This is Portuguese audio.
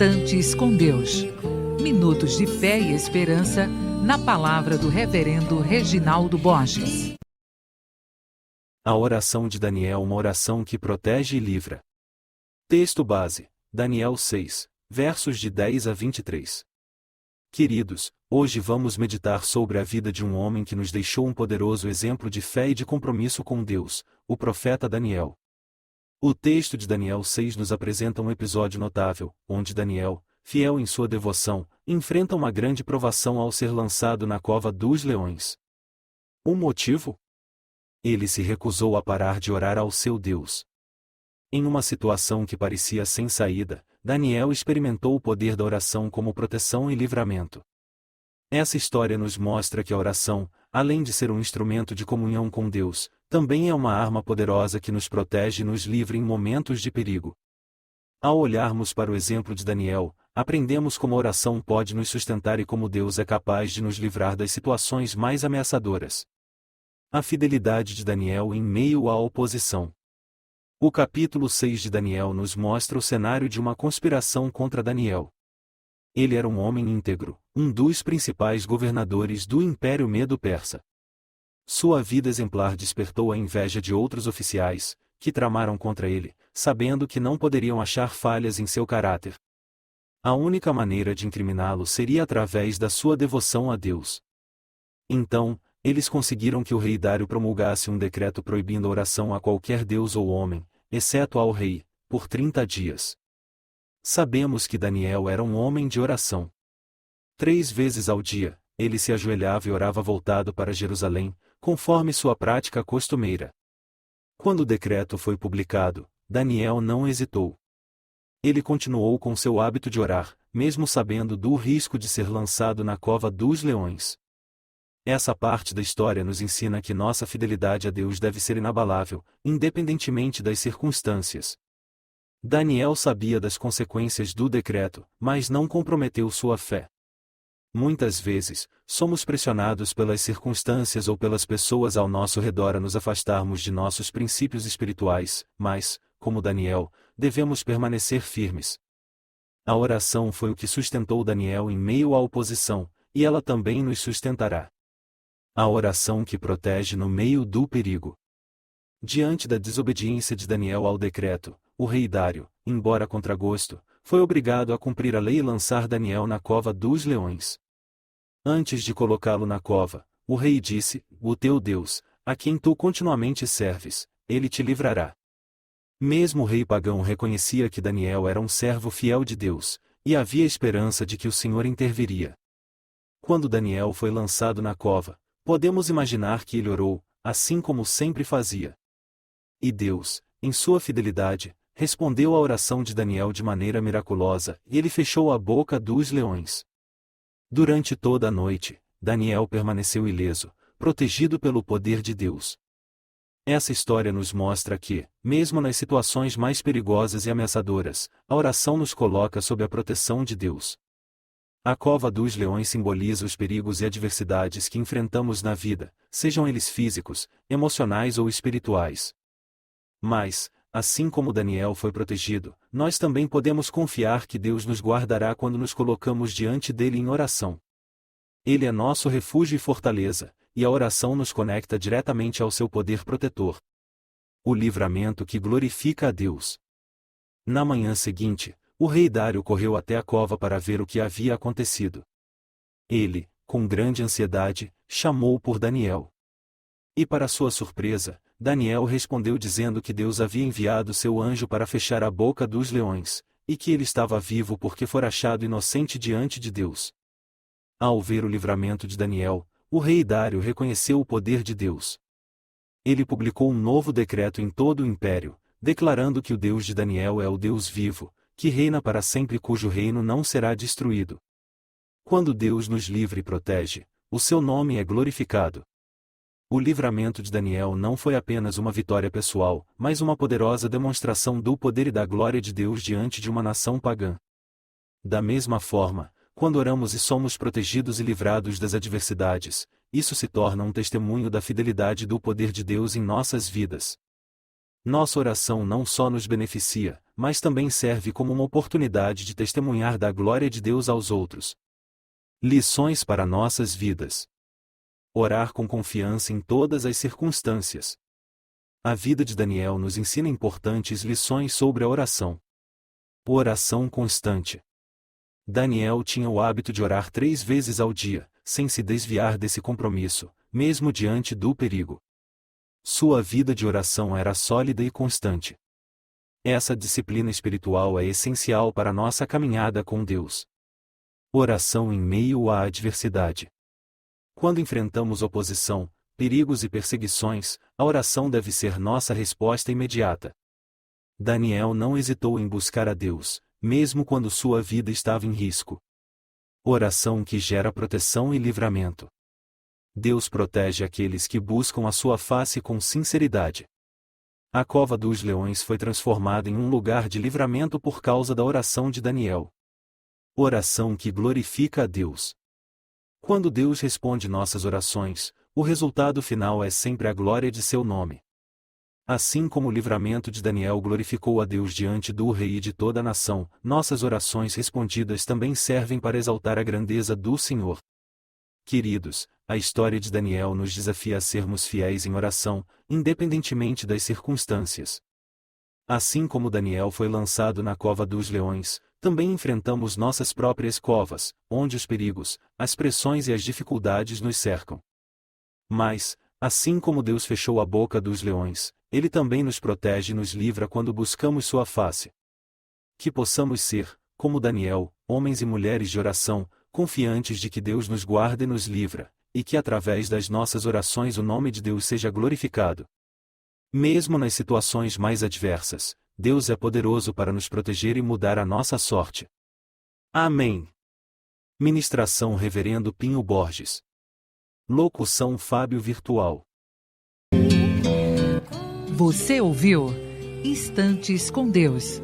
Instantes com Deus. Minutos de fé e esperança na palavra do Reverendo Reginaldo Borges. A oração de Daniel, uma oração que protege e livra. Texto base: Daniel 6, versos de 10 a 23. Queridos, hoje vamos meditar sobre a vida de um homem que nos deixou um poderoso exemplo de fé e de compromisso com Deus, o profeta Daniel. O texto de Daniel 6 nos apresenta um episódio notável, onde Daniel, fiel em sua devoção, enfrenta uma grande provação ao ser lançado na cova dos leões. O motivo? Ele se recusou a parar de orar ao seu Deus. Em uma situação que parecia sem saída, Daniel experimentou o poder da oração como proteção e livramento. Essa história nos mostra que a oração, além de ser um instrumento de comunhão com Deus, também é uma arma poderosa que nos protege e nos livra em momentos de perigo. Ao olharmos para o exemplo de Daniel, aprendemos como a oração pode nos sustentar e como Deus é capaz de nos livrar das situações mais ameaçadoras. A fidelidade de Daniel em meio à oposição. O capítulo 6 de Daniel nos mostra o cenário de uma conspiração contra Daniel. Ele era um homem íntegro, um dos principais governadores do Império Medo-Persa. Sua vida exemplar despertou a inveja de outros oficiais, que tramaram contra ele, sabendo que não poderiam achar falhas em seu caráter. A única maneira de incriminá-lo seria através da sua devoção a Deus. Então, eles conseguiram que o rei Dário promulgasse um decreto proibindo a oração a qualquer deus ou homem, exceto ao rei, por 30 dias. Sabemos que Daniel era um homem de oração. 3 vezes ao dia, ele se ajoelhava e orava voltado para Jerusalém, conforme sua prática costumeira. Quando o decreto foi publicado, Daniel não hesitou. Ele continuou com seu hábito de orar, mesmo sabendo do risco de ser lançado na cova dos leões. Essa parte da história nos ensina que nossa fidelidade a Deus deve ser inabalável, independentemente das circunstâncias. Daniel sabia das consequências do decreto, mas não comprometeu sua fé. Muitas vezes, somos pressionados pelas circunstâncias ou pelas pessoas ao nosso redor a nos afastarmos de nossos princípios espirituais, mas, como Daniel, devemos permanecer firmes. A oração foi o que sustentou Daniel em meio à oposição, e ela também nos sustentará. A oração que protege no meio do perigo. Diante da desobediência de Daniel ao decreto, o rei Dário, embora contra gosto, foi obrigado a cumprir a lei e lançar Daniel na cova dos leões. Antes de colocá-lo na cova, o rei disse: "O teu Deus, a quem tu continuamente serves, ele te livrará." Mesmo o rei pagão reconhecia que Daniel era um servo fiel de Deus, e havia esperança de que o Senhor interviria. Quando Daniel foi lançado na cova, podemos imaginar que ele orou, assim como sempre fazia. E Deus, em sua fidelidade, respondeu à oração de Daniel de maneira miraculosa, e ele fechou a boca dos leões. Durante toda a noite, Daniel permaneceu ileso, protegido pelo poder de Deus. Essa história nos mostra que, mesmo nas situações mais perigosas e ameaçadoras, a oração nos coloca sob a proteção de Deus. A cova dos leões simboliza os perigos e adversidades que enfrentamos na vida, sejam eles físicos, emocionais ou espirituais. Mas, assim como Daniel foi protegido, nós também podemos confiar que Deus nos guardará quando nos colocamos diante dele em oração. Ele é nosso refúgio e fortaleza, e a oração nos conecta diretamente ao seu poder protetor. O livramento que glorifica a Deus. Na manhã seguinte, o rei Dário correu até a cova para ver o que havia acontecido. Ele, com grande ansiedade, chamou por Daniel. E para sua surpresa, Daniel respondeu dizendo que Deus havia enviado seu anjo para fechar a boca dos leões, e que ele estava vivo porque fora achado inocente diante de Deus. Ao ver o livramento de Daniel, o rei Dário reconheceu o poder de Deus. Ele publicou um novo decreto em todo o império, declarando que o Deus de Daniel é o Deus vivo, que reina para sempre e cujo reino não será destruído. Quando Deus nos livra e protege, o seu nome é glorificado. O livramento de Daniel não foi apenas uma vitória pessoal, mas uma poderosa demonstração do poder e da glória de Deus diante de uma nação pagã. Da mesma forma, quando oramos e somos protegidos e livrados das adversidades, isso se torna um testemunho da fidelidade e do poder de Deus em nossas vidas. Nossa oração não só nos beneficia, mas também serve como uma oportunidade de testemunhar da glória de Deus aos outros. Lições para nossas vidas. Orar com confiança em todas as circunstâncias. A vida de Daniel nos ensina importantes lições sobre a oração. Oração constante. Daniel tinha o hábito de orar 3 vezes ao dia, sem se desviar desse compromisso, mesmo diante do perigo. Sua vida de oração era sólida e constante. Essa disciplina espiritual é essencial para nossa caminhada com Deus. Oração em meio à adversidade. Quando enfrentamos oposição, perigos e perseguições, a oração deve ser nossa resposta imediata. Daniel não hesitou em buscar a Deus, mesmo quando sua vida estava em risco. Oração que gera proteção e livramento. Deus protege aqueles que buscam a sua face com sinceridade. A cova dos leões foi transformada em um lugar de livramento por causa da oração de Daniel. Oração que glorifica a Deus. Quando Deus responde nossas orações, o resultado final é sempre a glória de seu nome. Assim como o livramento de Daniel glorificou a Deus diante do rei e de toda a nação, nossas orações respondidas também servem para exaltar a grandeza do Senhor. Queridos, a história de Daniel nos desafia a sermos fiéis em oração, independentemente das circunstâncias. Assim como Daniel foi lançado na cova dos leões, também enfrentamos nossas próprias covas, onde os perigos, as pressões e as dificuldades nos cercam. Mas, assim como Deus fechou a boca dos leões, Ele também nos protege e nos livra quando buscamos sua face. Que possamos ser, como Daniel, homens e mulheres de oração, confiantes de que Deus nos guarda e nos livra, e que através das nossas orações o nome de Deus seja glorificado. Mesmo nas situações mais adversas, Deus é poderoso para nos proteger e mudar a nossa sorte. Amém. Ministração Reverendo Pinho Borges. Locução Fábio Virtual. Você ouviu Instantes com Deus.